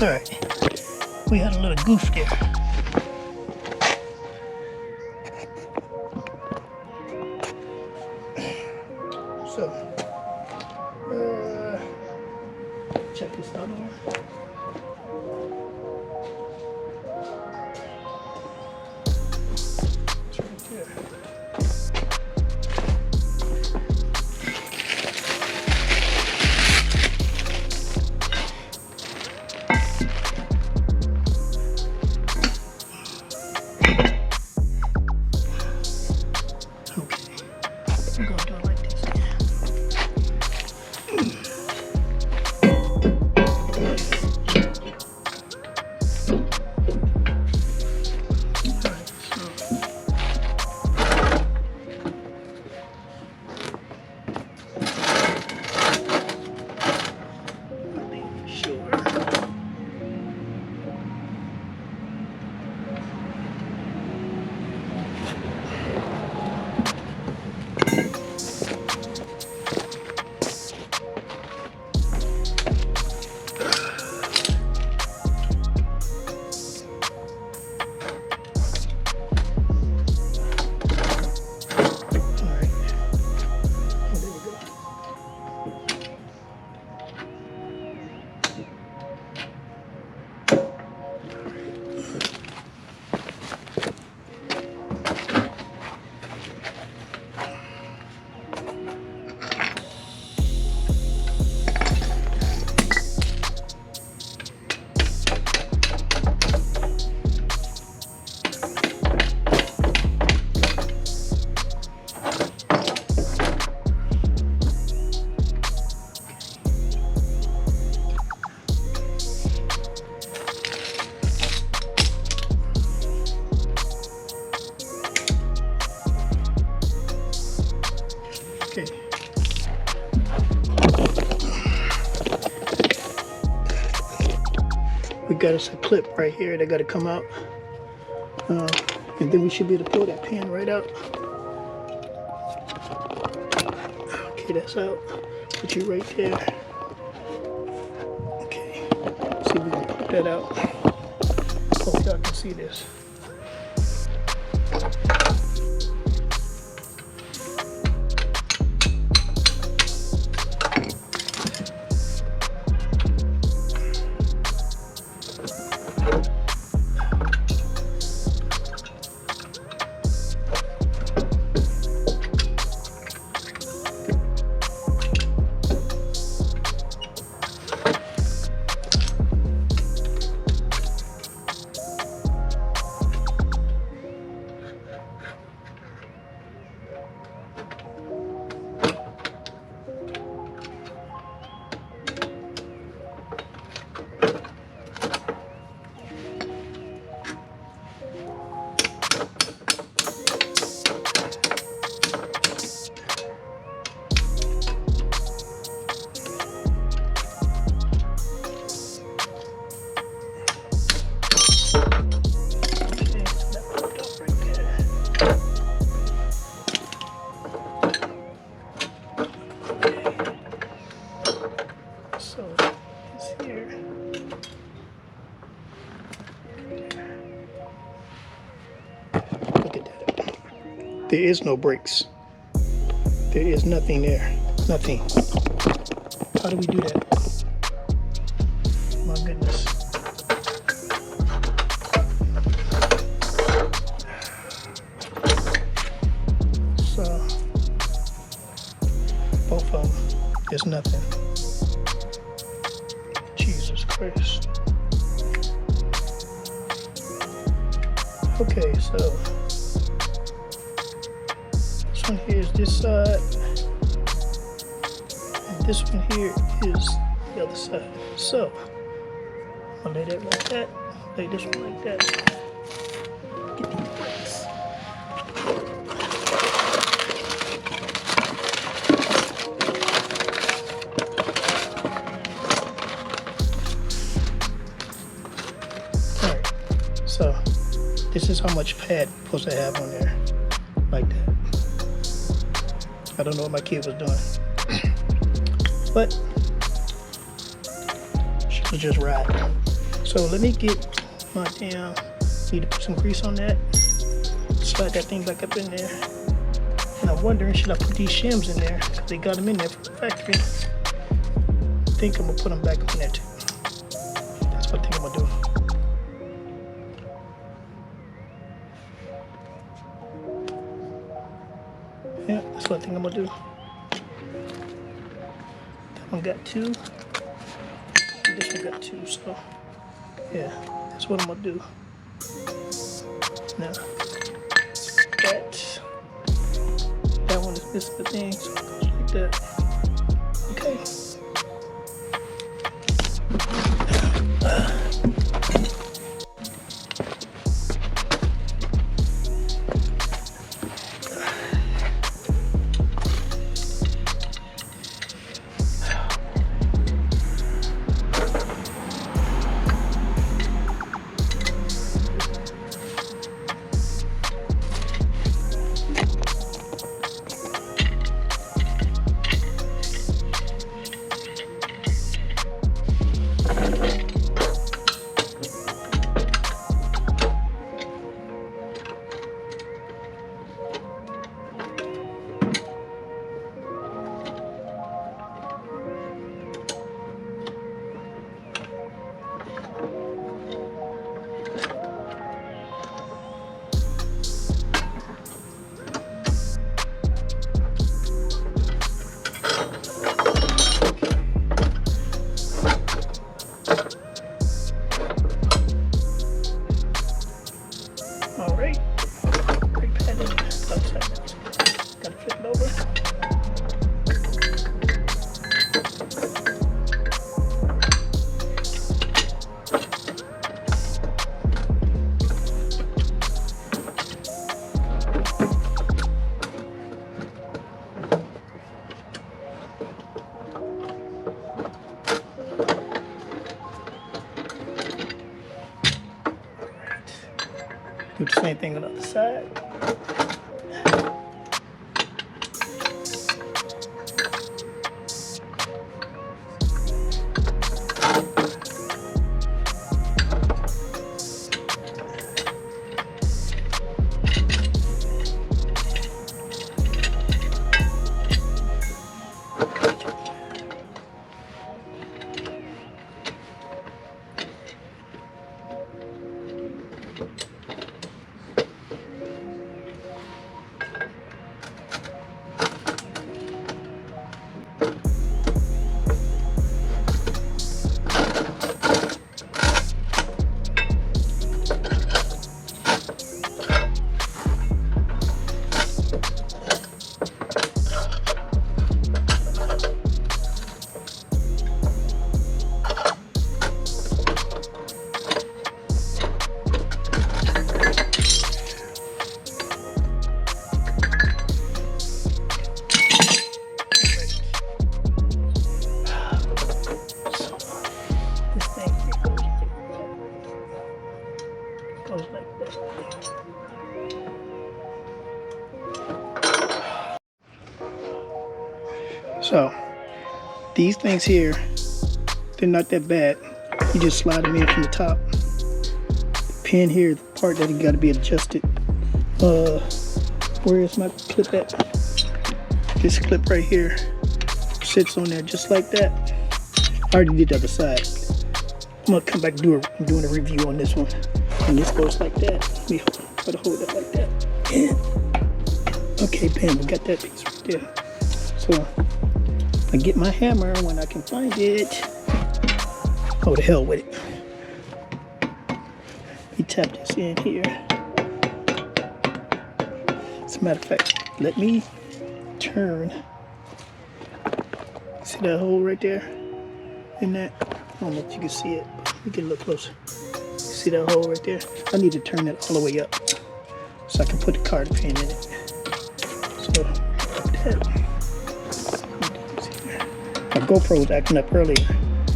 Alright, we had a little goof there. So, check this out here. It's right there. We got us a clip right here that got to come out, and then we should be able to pull that pin right out. Okay, that's out. Put you right there. Okay, see if we can pop that out. Hope y'all can see this. There is no brakes. There is nothing there. Nothing. How do we do that? My goodness. So, both of them, there's nothing. Jesus Christ. Okay, so this one here is this side, and this one here is the other side. So I'll lay that like that, lay this one like that. Get these brakes. Alright, so this is how much pad I'm supposed to have on there, like that. I don't know what my kid was doing, but she was just riding. So let me get my damn, need to put some grease on that, slide that thing back up in there. And I'm wondering, should I put these shims in there? Because they got them in there from the factory. I think I'm gonna put them back on there too. That's what I think I'm gonna do. Yeah, that's what I think I'm gonna do. That one got 2. This one got 2, so yeah, that's what I'm gonna do. Now, that one is missing the thing, so it goes like that. Okay. Alright, brake pad is upside down. Gotta flip it over. Do the same thing on the other side. Goes like that. So these things here, they're not that bad. You just slide them in from the top. The pin here, the part that got to be adjusted. Where is my clip at? This clip right here sits on there just like that. I already did the other side. I'm gonna come back and doing a review on this one. And this goes like that. Let me try to hold it like that. Okay, bam, we got that piece right there. So I get my hammer when I can find it. Oh, the hell with it. Let me tap this in here. As a matter of fact, let me turn. See that hole right there? In that? I don't know if you can see it, but we can look closer. See that hole right there? I need to turn it all the way up so I can put the card pin in it. So, that. My GoPro was acting up earlier,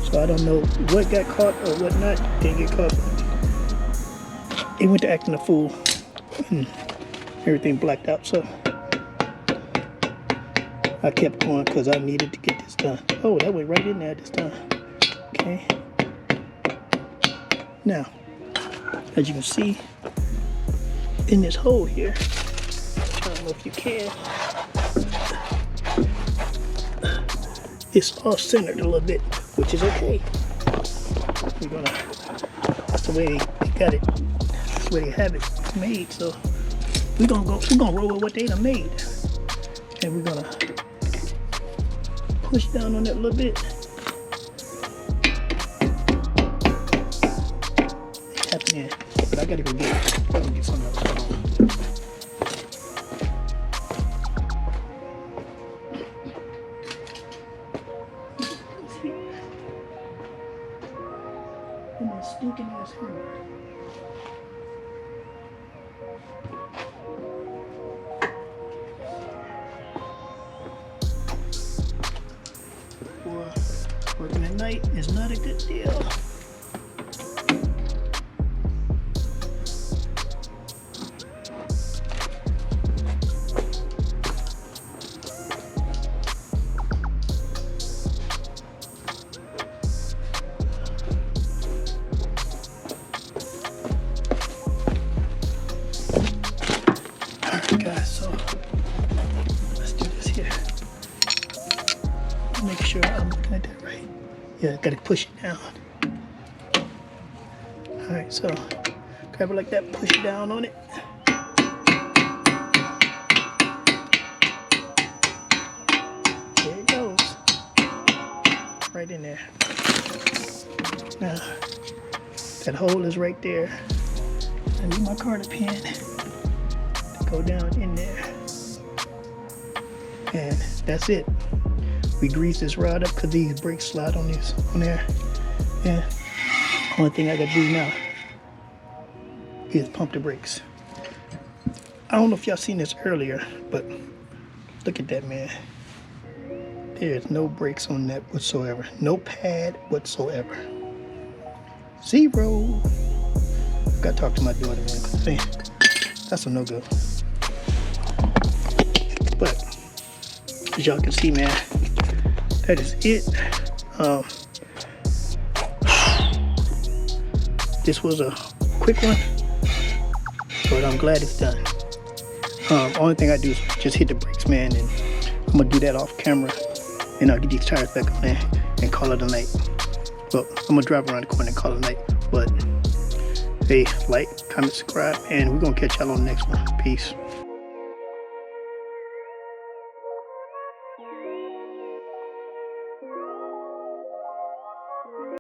so I don't know what got caught or what not. Didn't get caught. It went to acting a fool and everything blacked out, so I kept going because I needed to get this done. Oh, that went right in there this time. Okay. Now, as you can see, in this hole here, I don't know if you can, it's all centered a little bit, which is okay. We're gonna, that's the way they got it, that's the way they have it made. So we're gonna roll with what they done made. And we're gonna push down on that a little bit. Tap it in. But I gotta go get something else. And that stinking ass hammer. Working at night is not a good deal. Alright guys, so let's do this here. Make sure I'm looking at that right. Yeah, gotta push it down. Alright, so grab it like that, push it down on it. There it goes. Right in there. Now, that hole is right there. I need my carter pin to go down in there. And that's it. We grease this rod up because these brakes slide on there. And only thing I gotta do now is pump the brakes. I don't know if y'all seen this earlier, but look at that, man. There's no brakes on that whatsoever. No pad whatsoever. Zero. Gotta talk to my daughter, man, because that's a no-go. But as y'all can see, man, that is it. This was a quick one, but I'm glad it's done. Only thing I do is just hit the brakes, man, and I'm gonna do that off camera, and I'll get these tires back on there and call it a night. Well, I'm gonna drive around the corner and call it a night, but hey, like, comment, subscribe, and we're gonna catch y'all on the next one. Peace.